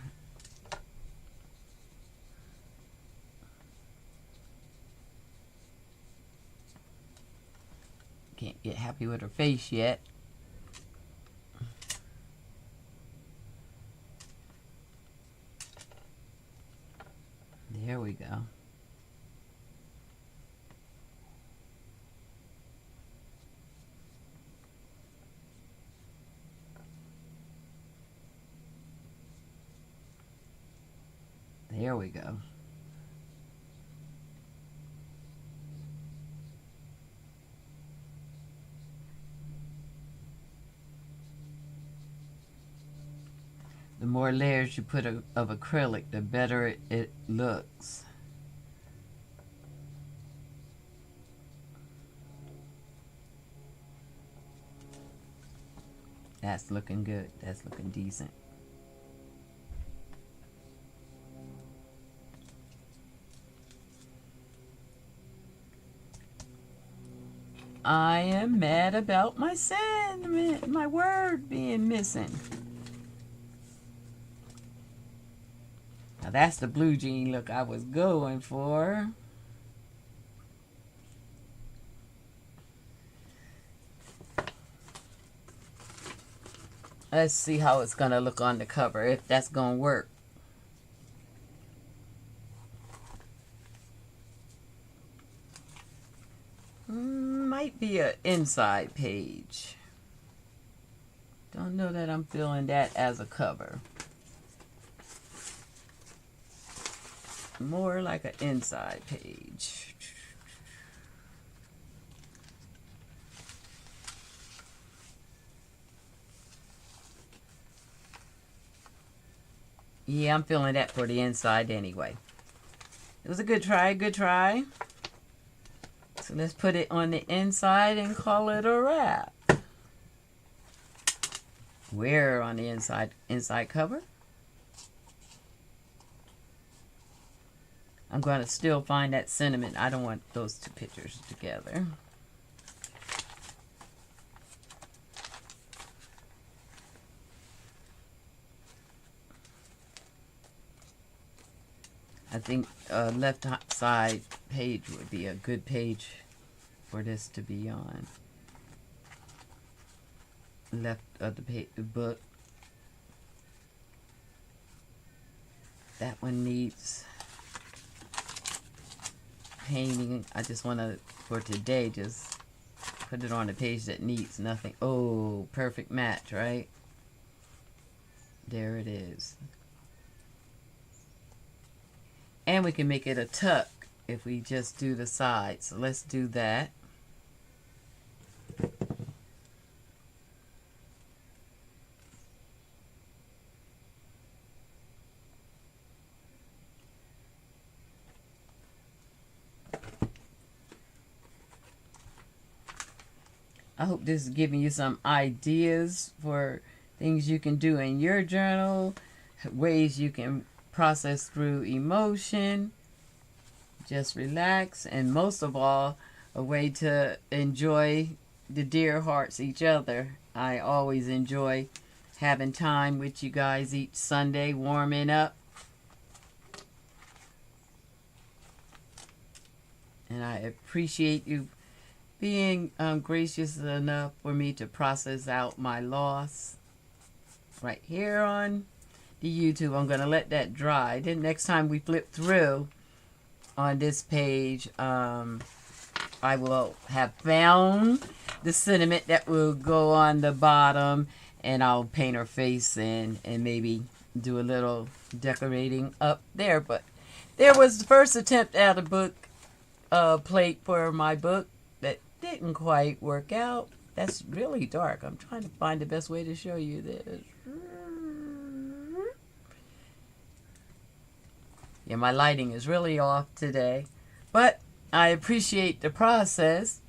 Can't get happy with her face yet. There we go. There we go. The more layers you put of acrylic, the better it looks. That's looking good. That's looking decent. I am mad about my sentiment, my word being missing. Now that's the blue jean look I was going for. Let's see how it's going to look on the cover, if that's going to work. Might be an inside page. Don't know that I'm feeling that as a cover. More like an inside page. Yeah, I'm feeling that for the inside anyway. It was a good try, good try. So let's put it on the inside and call it a wrap. Where on the inside cover? I'm going to still find that sentiment. I don't want those two pictures together. I think left side page would be a good page for this to be on. Left of the book. That one needs painting. I just want to, for today, just put it on a page that needs nothing. Oh, perfect match, right? There it is. And we can make it a tuck if we just do the sides. So let's do that. I hope this is giving you some ideas for things you can do in your journal, ways you can process through emotion, just relax, and most of all, a way to enjoy the dear hearts each other. I always enjoy having time with you guys each Sunday, warming up. And I appreciate you being gracious enough for me to process out my loss right here on the YouTube. I'm going to let that dry. Then next time we flip through on this page, I will have found the sentiment that will go on the bottom, and I'll paint her face and maybe do a little decorating up there. But there was the first attempt at a book plate for my book that didn't quite work out. That's really dark. I'm trying to find the best way to show you this. Yeah, my lighting is really off today, but I appreciate the process.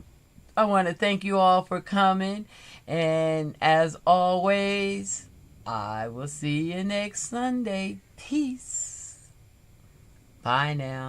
I want to thank you all for coming, and as always, I will see you next Sunday. Peace. Bye now.